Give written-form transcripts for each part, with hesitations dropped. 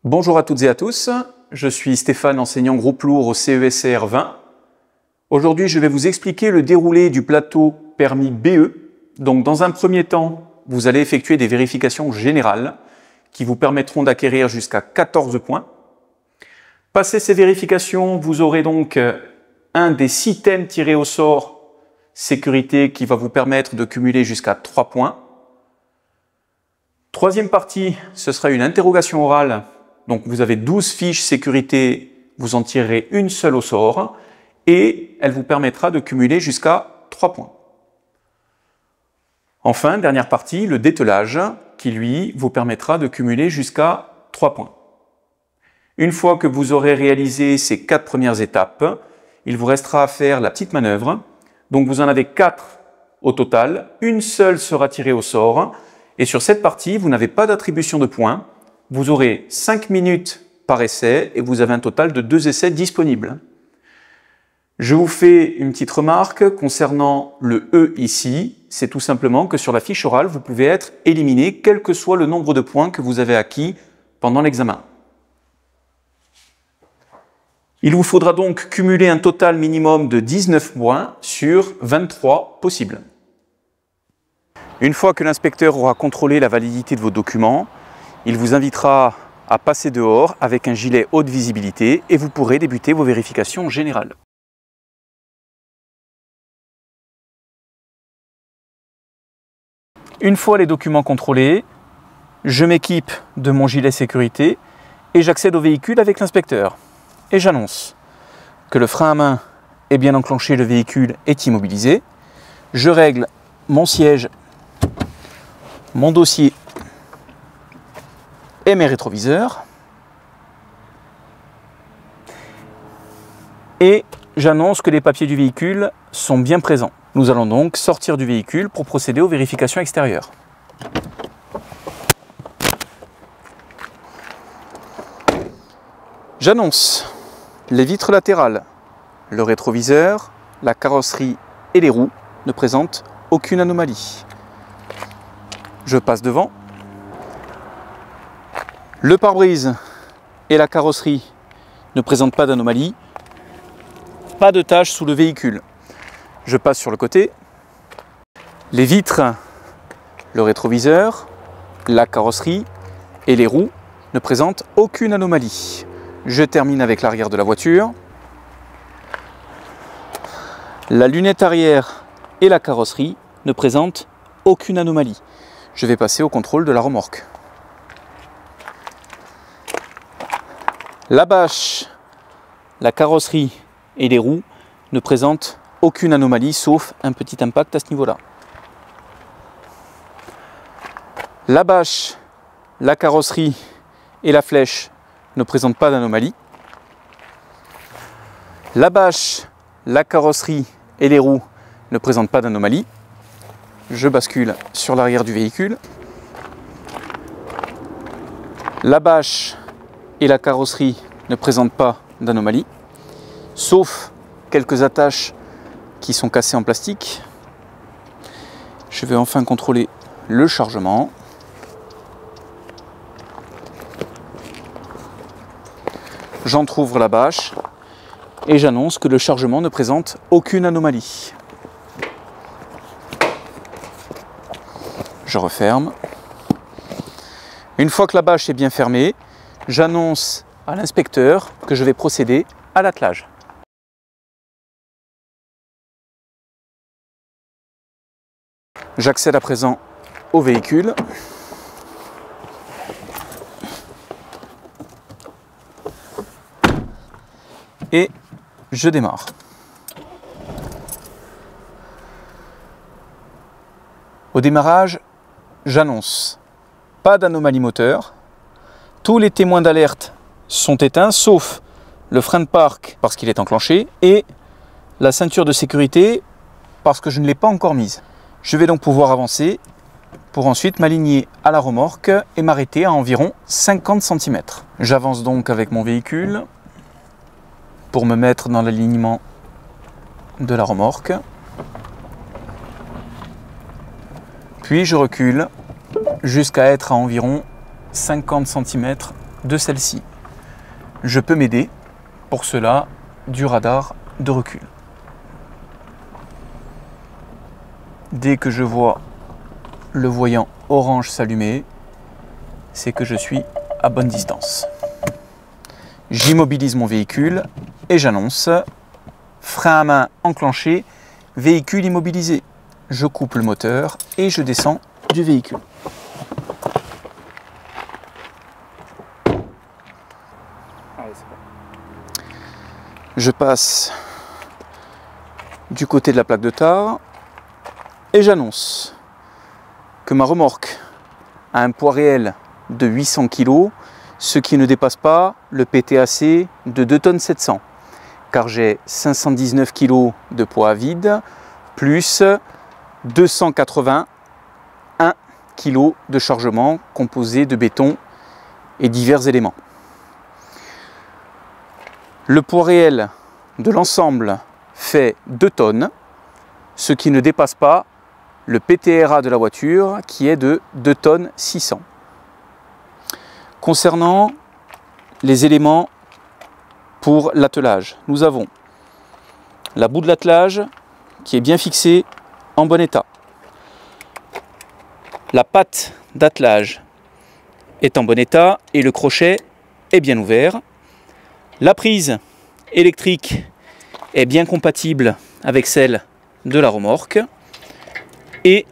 Bonjour à toutes et à tous, je suis Stéphane, enseignant groupe lourd au CESR 20. Aujourd'hui, je vais vous expliquer le déroulé du plateau permis BE. Donc, dans un premier temps, vous allez effectuer des vérifications générales qui vous permettront d'acquérir jusqu'à 14 points. Passé ces vérifications, vous aurez donc un des 6 thèmes tirés au sort sécurité qui va vous permettre de cumuler jusqu'à 3 points. Troisième partie, ce sera une interrogation orale. Donc vous avez 12 fiches sécurité, vous en tirerez une seule au sort et elle vous permettra de cumuler jusqu'à 3 points. Enfin, dernière partie, le dételage qui lui vous permettra de cumuler jusqu'à 3 points. Une fois que vous aurez réalisé ces 4 premières étapes, il vous restera à faire la petite manœuvre. Donc vous en avez 4 au total, une seule sera tirée au sort et sur cette partie, vous n'avez pas d'attribution de points. Vous aurez 5 minutes par essai et vous avez un total de 2 essais disponibles. Je vous fais une petite remarque concernant le E ici. C'est tout simplement que sur la fiche orale, vous pouvez être éliminé quel que soit le nombre de points que vous avez acquis pendant l'examen. Il vous faudra donc cumuler un total minimum de 19 points sur 23 possibles. Une fois que l'inspecteur aura contrôlé la validité de vos documents, il vous invitera à passer dehors avec un gilet haute visibilité et vous pourrez débuter vos vérifications générales. Une fois les documents contrôlés, je m'équipe de mon gilet sécurité et j'accède au véhicule avec l'inspecteur. Et j'annonce que le frein à main est bien enclenché, le véhicule est immobilisé. Je règle mon siège, mon dossier et mes rétroviseurs. Et j'annonce que les papiers du véhicule sont bien présents. Nous allons donc sortir du véhicule pour procéder aux vérifications extérieures. J'annonce les vitres latérales, le rétroviseur, la carrosserie et les roues ne présentent aucune anomalie. Je passe devant. Le pare-brise et la carrosserie ne présentent pas d'anomalie. Pas de taches sous le véhicule. Je passe sur le côté. Les vitres, le rétroviseur, la carrosserie et les roues ne présentent aucune anomalie. Je termine avec l'arrière de la voiture. La lunette arrière et la carrosserie ne présentent aucune anomalie. Je vais passer au contrôle de la remorque. La bâche, la carrosserie et les roues ne présentent aucune anomalie sauf un petit impact à ce niveau-là. La bâche, la carrosserie et la flèche ne présentent pas d'anomalie. La bâche, la carrosserie et les roues ne présentent pas d'anomalie. Je bascule sur l'arrière du véhicule. La bâche et la carrosserie ne présentent pas d'anomalie, sauf quelques attaches qui sont cassées en plastique. Je vais enfin contrôler le chargement. J'entrouvre la bâche et j'annonce que le chargement ne présente aucune anomalie. Je referme. Une fois que la bâche est bien fermée, j'annonce à l'inspecteur que je vais procéder à l'attelage. J'accède à présent au véhicule. Et je démarre. Au démarrage, j'annonce pas d'anomalie moteur. Tous les témoins d'alerte sont éteints, sauf le frein de parc parce qu'il est enclenché et la ceinture de sécurité parce que je ne l'ai pas encore mise. Je vais donc pouvoir avancer pour ensuite m'aligner à la remorque et m'arrêter à environ 50 cm. J'avance donc avec mon véhicule pour me mettre dans l'alignement de la remorque. Puis je recule jusqu'à être à environ 50 cm de celle-ci. Je peux m'aider pour cela du radar de recul. Dès que je vois le voyant orange s'allumer, c'est que je suis à bonne distance. J'immobilise mon véhicule et j'annonce frein à main enclenché, véhicule immobilisé. Je coupe le moteur et je descends du véhicule. Je passe du côté de la plaque de tare et j'annonce que ma remorque a un poids réel de 800 kg, ce qui ne dépasse pas le PTAC de 2,7 tonnes, car j'ai 519 kg de poids à vide plus 281 kg de chargement composé de béton et divers éléments. Le poids réel de l'ensemble fait 2 tonnes, ce qui ne dépasse pas le PTRA de la voiture qui est de 2 tonnes 600. Concernant les éléments pour l'attelage, nous avons la boue de l'attelage qui est bien fixée en bon état. La patte d'attelage est en bon état et le crochet est bien ouvert. La prise électrique est bien compatible avec celle de la remorque et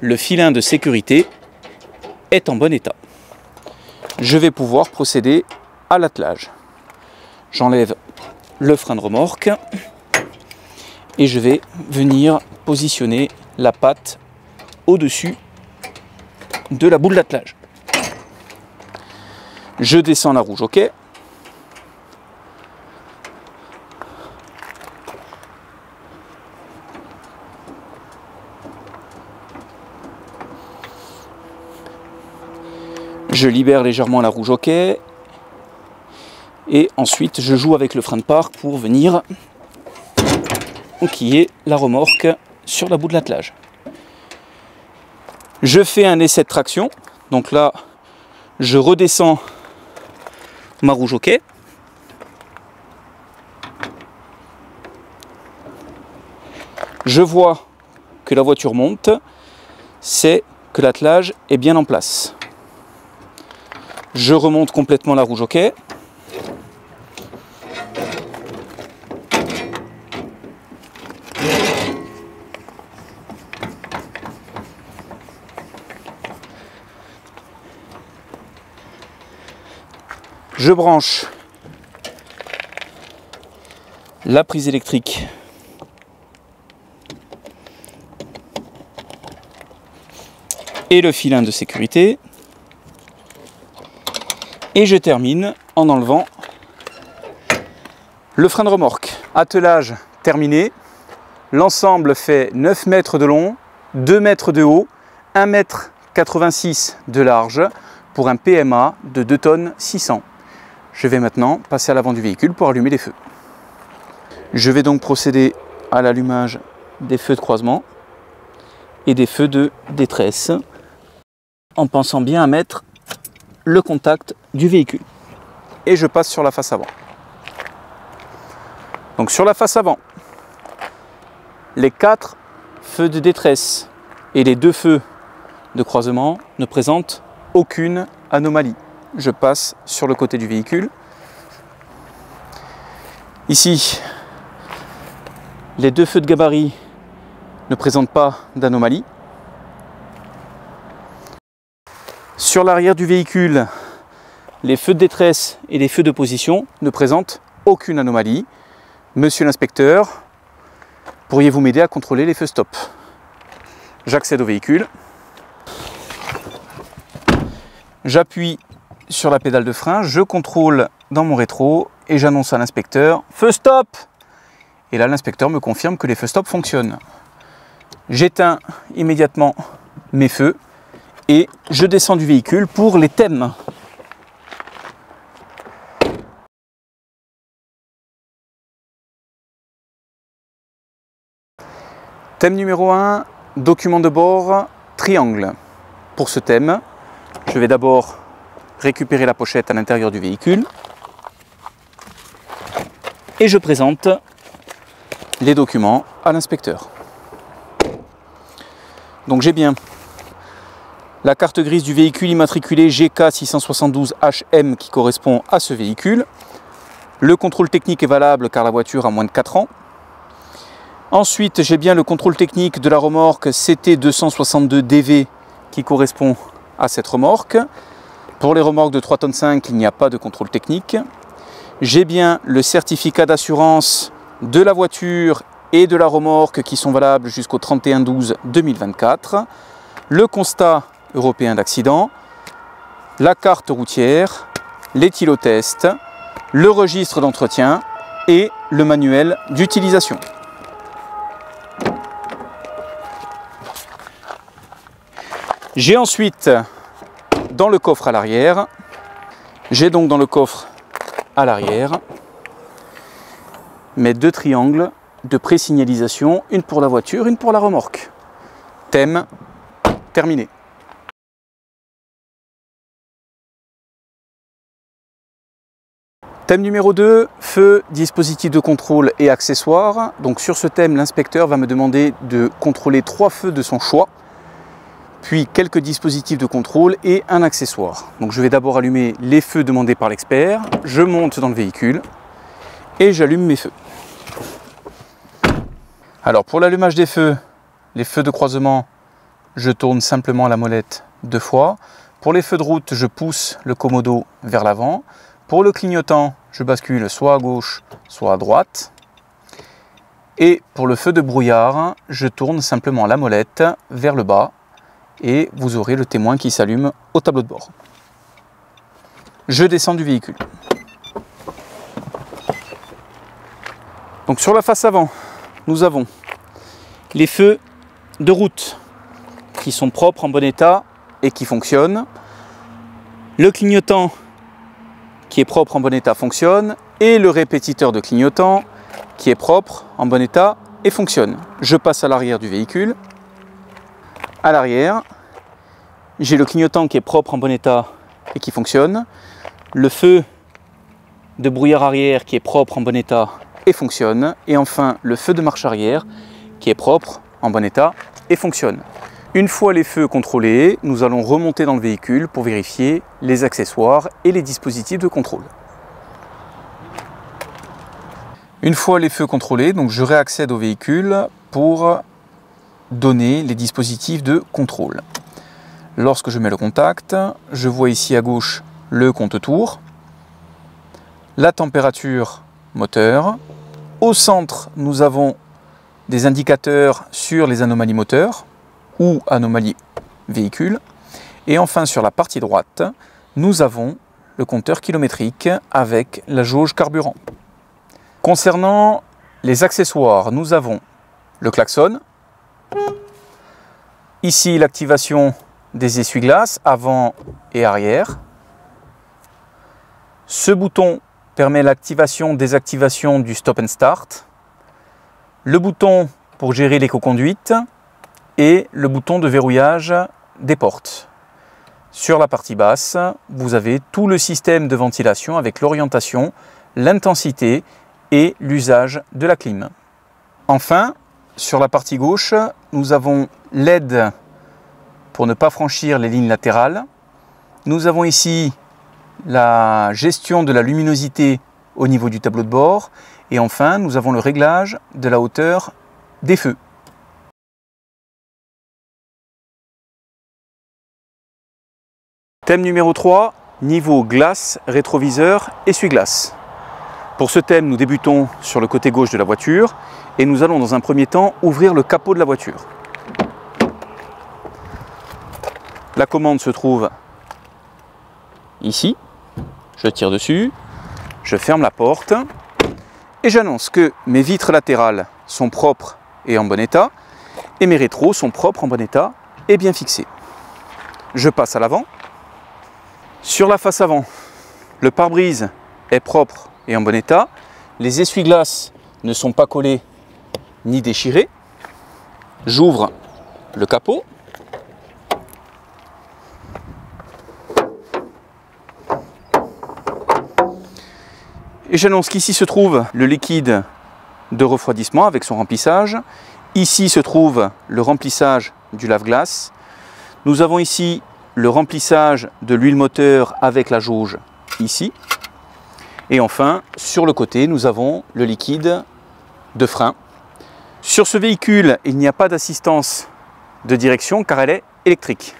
le filin de sécurité est en bon état. Je vais pouvoir procéder à l'attelage. J'enlève le frein de remorque et je vais venir positionner la patte au-dessus de la boue de l'attelage. Je descends la rouge, ok. Je libère légèrement la rouge ok et ensuite je joue avec le frein de parc pour venir enquiller la remorque sur la boue de l'attelage. Je fais un essai de traction, donc là je redescends ma rouge ok. Je vois que la voiture monte, c'est que l'attelage est bien en place. Je remonte complètement la rouge ok. Je branche la prise électrique et le filin de sécurité. Et je termine en enlevant le frein de remorque. Attelage terminé. L'ensemble fait 9 mètres de long, 2 mètres de haut, 1,86 m de large pour un PMA de 2 tonnes 600. Je vais maintenant passer à l'avant du véhicule pour allumer les feux. Je vais donc procéder à l'allumage des feux de croisement et des feux de détresse en pensant bien à mettre le contact du véhicule. Et je passe sur la face avant. Donc sur la face avant, les 4 feux de détresse et les 2 feux de croisement ne présentent aucune anomalie. Je passe sur le côté du véhicule. Ici, les 2 feux de gabarit ne présentent pas d'anomalie. Sur l'arrière du véhicule, les feux de détresse et les feux de position ne présentent aucune anomalie. Monsieur l'inspecteur, pourriez-vous m'aider à contrôler les feux stop? J'accède au véhicule. J'appuie sur la pédale de frein, je contrôle dans mon rétro et j'annonce à l'inspecteur « Feu stop !» Et là, l'inspecteur me confirme que les feux stop fonctionnent. J'éteins immédiatement mes feux et je descends du véhicule pour les thèmes. Thème numéro 1, document de bord, triangle. Pour ce thème, je vais d'abord récupérer la pochette à l'intérieur du véhicule. Et je présente les documents à l'inspecteur. Donc j'ai bien la carte grise du véhicule immatriculé GK672HM qui correspond à ce véhicule. Le contrôle technique est valable car la voiture a moins de 4 ans. Ensuite, j'ai bien le contrôle technique de la remorque CT262DV qui correspond à cette remorque. Pour les remorques de 3,5 tonnes, il n'y a pas de contrôle technique. J'ai bien le certificat d'assurance de la voiture et de la remorque qui sont valables jusqu'au 31/12/2024. Le constat européen d'accident, la carte routière, l'éthylotest, le registre d'entretien et le manuel d'utilisation. J'ai ensuite dans le coffre à l'arrière, mes 2 triangles de présignalisation, une pour la voiture, une pour la remorque. Thème terminé. Thème numéro 2, feu, dispositif de contrôle et accessoires. Donc sur ce thème, l'inspecteur va me demander de contrôler 3 feux de son choix, puis quelques dispositifs de contrôle et un accessoire. Donc je vais d'abord allumer les feux demandés par l'expert, je monte dans le véhicule et j'allume mes feux. Alors pour l'allumage des feux, les feux de croisement, je tourne simplement la molette 2 fois. Pour les feux de route, je pousse le commodo vers l'avant. Pour le clignotant, je bascule soit à gauche, soit à droite. Et pour le feu de brouillard, je tourne simplement la molette vers le bas et vous aurez le témoin qui s'allume au tableau de bord. Je descends du véhicule. Donc sur la face avant, nous avons les feux de route qui sont propres, en bon état et qui fonctionnent. Le clignotant qui est propre, en bon état, fonctionne, et le répétiteur de clignotant qui est propre, en bon état et fonctionne. Je passe à l'arrière du véhicule. À l'arrière, j'ai le clignotant qui est propre, en bon état et qui fonctionne. Le feu de brouillard arrière qui est propre, en bon état et fonctionne. Et enfin, le feu de marche arrière qui est propre, en bon état et fonctionne. Une fois les feux contrôlés, nous allons remonter dans le véhicule pour vérifier les accessoires et les dispositifs de contrôle. Une fois les feux contrôlés, donc je réaccède au véhicule pour donner les dispositifs de contrôle. Lorsque je mets le contact, je vois ici à gauche le compte-tours, la température moteur. Au centre, nous avons des indicateurs sur les anomalies moteurs ou anomalies véhicule. Et enfin, sur la partie droite, nous avons le compteur kilométrique avec la jauge carburant. Concernant les accessoires, nous avons le klaxon. Ici, l'activation des essuie-glaces avant et arrière. Ce bouton permet l'activation-désactivation du stop and start. Le bouton pour gérer l'éco-conduite et le bouton de verrouillage des portes. Sur la partie basse, vous avez tout le système de ventilation avec l'orientation, l'intensité et l'usage de la clim. Enfin, sur la partie gauche, nous avons l'aide pour ne pas franchir les lignes latérales. Nous avons ici la gestion de la luminosité au niveau du tableau de bord. Et enfin, nous avons le réglage de la hauteur des feux. Thème numéro 3, niveau glace, rétroviseur, essuie-glace. Pour ce thème, nous débutons sur le côté gauche de la voiture et nous allons dans un premier temps ouvrir le capot de la voiture. La commande se trouve ici. Je tire dessus, je ferme la porte et j'annonce que mes vitres latérales sont propres et en bon état et mes rétros sont propres, en bon état et bien fixés. Je passe à l'avant. Sur la face avant, le pare-brise est propre et en bon état. Les essuie-glaces ne sont pas collés ni déchirés. J'ouvre le capot. Et j'annonce qu'ici se trouve le liquide de refroidissement avec son remplissage. Ici se trouve le remplissage du lave-glace. Nous avons ici le remplissage de l'huile moteur avec la jauge ici. Et enfin, sur le côté, nous avons le liquide de frein. Sur ce véhicule, il n'y a pas d'assistance de direction car elle est électrique.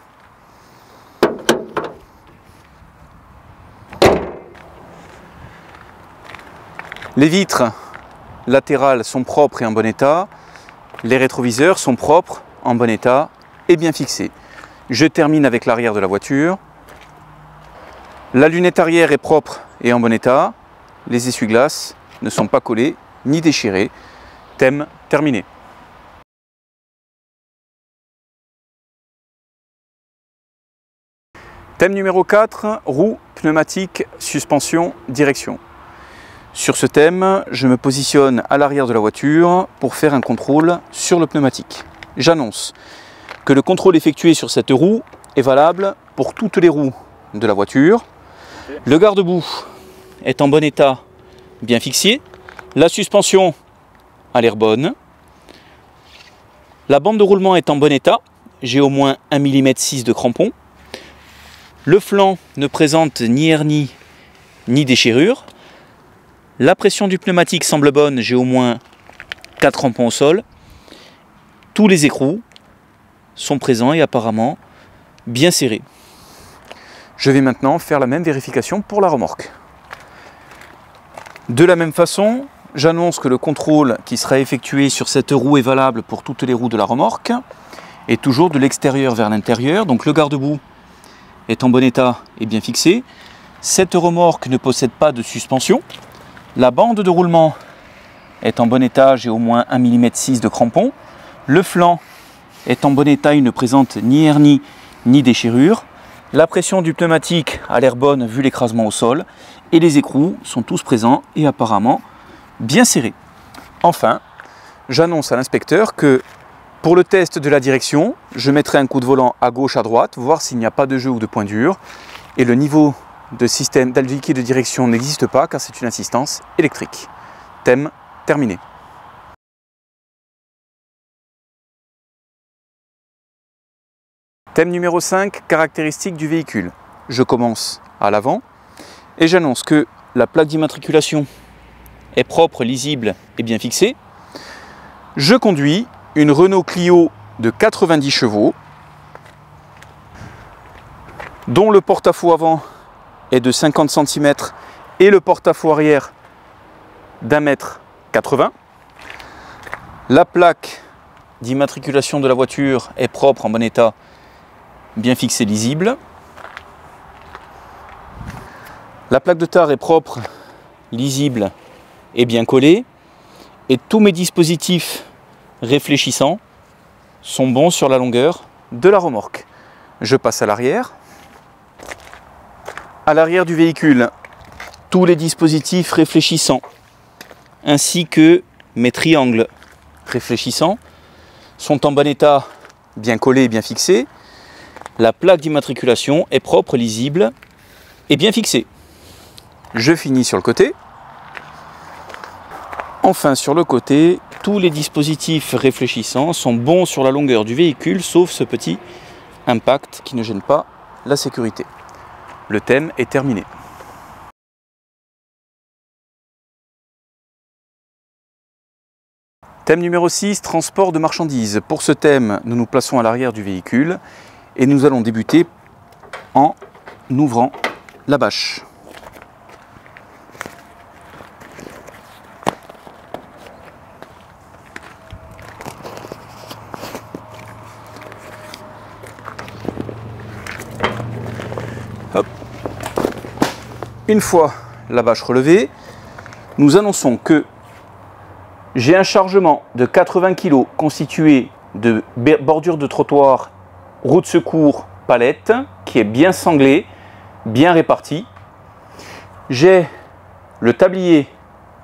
Les vitres latérales sont propres et en bon état. Les rétroviseurs sont propres, en bon état et bien fixés. Je termine avec l'arrière de la voiture. La lunette arrière est propre et en bon état. Les essuie-glaces ne sont pas collés ni déchirés. Thème terminé. Thème numéro 4, roues, pneumatiques, suspension, direction. Sur ce thème, je me positionne à l'arrière de la voiture pour faire un contrôle sur le pneumatique. J'annonce que le contrôle effectué sur cette roue est valable pour toutes les roues de la voiture. Le garde-boue est en bon état, bien fixé. La suspension a l'air bonne. La bande de roulement est en bon état. J'ai au moins 1,6 mm de crampon. Le flanc ne présente ni hernie ni déchirure. La pression du pneumatique semble bonne, j'ai au moins 4 crampons au sol. Tous les écrous sont présents et apparemment bien serrés. Je vais maintenant faire la même vérification pour la remorque. De la même façon, j'annonce que le contrôle qui sera effectué sur cette roue est valable pour toutes les roues de la remorque et toujours de l'extérieur vers l'intérieur. Donc le garde-boue est en bon état et bien fixé. Cette remorque ne possède pas de suspension. La bande de roulement est en bon état, j'ai au moins 1,6 mm de crampon. Le flanc est en bon état, il ne présente ni hernie ni déchirure. La pression du pneumatique a l'air bonne vu l'écrasement au sol. Et les écrous sont tous présents et apparemment bien serrés. Enfin, j'annonce à l'inspecteur que pour le test de la direction, je mettrai un coup de volant à gauche, à droite, voir s'il n'y a pas de jeu ou de point dur. Et le niveau de système liquide de direction n'existe pas car c'est une assistance électrique. Thème terminé. Thème numéro 5, caractéristiques du véhicule. Je commence à l'avant et j'annonce que la plaque d'immatriculation est propre, lisible et bien fixée. Je conduis une Renault Clio de 90 chevaux dont le porte-à-faux avant est de 50 cm et le porte-à-faux arrière d'1,80 m. La plaque d'immatriculation de la voiture est propre, en bon état, bien fixée, lisible. La plaque de tare est propre, lisible et bien collée. Et tous mes dispositifs réfléchissants sont bons sur la longueur de la remorque. Je passe à l'arrière. À l'arrière du véhicule, tous les dispositifs réfléchissants, ainsi que mes triangles réfléchissants, sont en bon état, bien collés et bien fixés. La plaque d'immatriculation est propre, lisible et bien fixée. Je finis sur le côté. Enfin, sur le côté, tous les dispositifs réfléchissants sont bons sur la longueur du véhicule, sauf ce petit impact qui ne gêne pas la sécurité. Le thème est terminé. Thème numéro 6, transport de marchandises. Pour ce thème, nous nous plaçons à l'arrière du véhicule et nous allons débuter en ouvrant la bâche. Hop. Une fois la bâche relevée, nous annonçons que j'ai un chargement de 80 kg constitué de bordure de trottoir, roue de secours, palette, qui est bien sanglé, bien réparti. J'ai le tablier,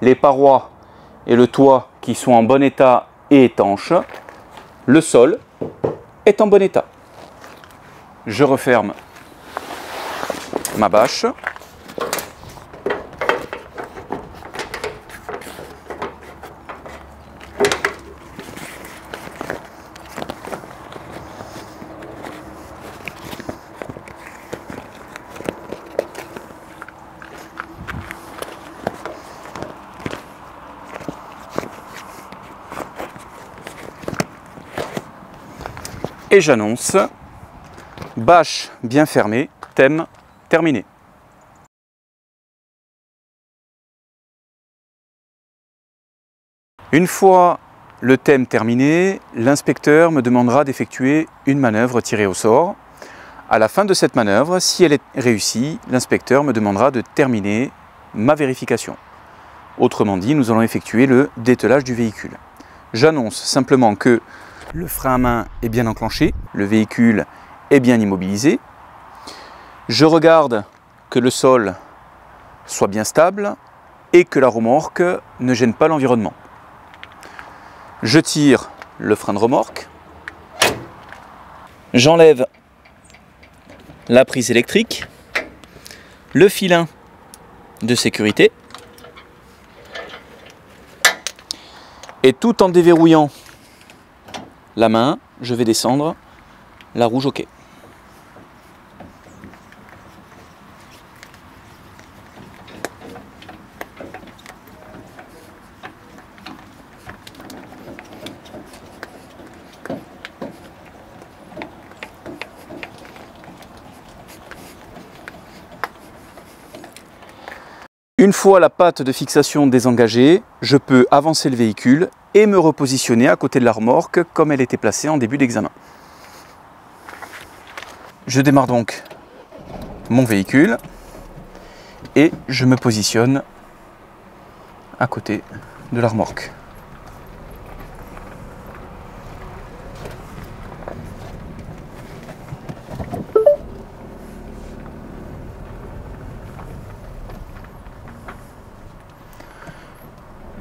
les parois et le toit qui sont en bon état et étanches. Le sol est en bon état. Je referme ma bâche. Et j'annonce bâche bien fermée, thème terminé. Une fois le thème terminé, l'inspecteur me demandera d'effectuer une manœuvre tirée au sort. À la fin de cette manœuvre, si elle est réussie, l'inspecteur me demandera de terminer ma vérification. Autrement dit, nous allons effectuer le dételage du véhicule. J'annonce simplement que le frein à main est bien enclenché, le véhicule est bien immobilisé. Je regarde que le sol soit bien stable et que la remorque ne gêne pas l'environnement. Je tire le frein de remorque. J'enlève la prise électrique, le filin de sécurité. Et tout en déverrouillant la main, je vais descendre la roue jockey. Une fois la patte de fixation désengagée, je peux avancer le véhicule et me repositionner à côté de la remorque comme elle était placée en début d'examen. Je démarre donc mon véhicule et je me positionne à côté de la remorque.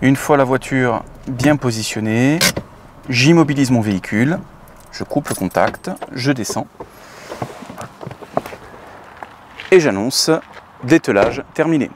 Une fois la voiture bien positionnée, j'immobilise mon véhicule, je coupe le contact, je descends et j'annonce dételage terminé.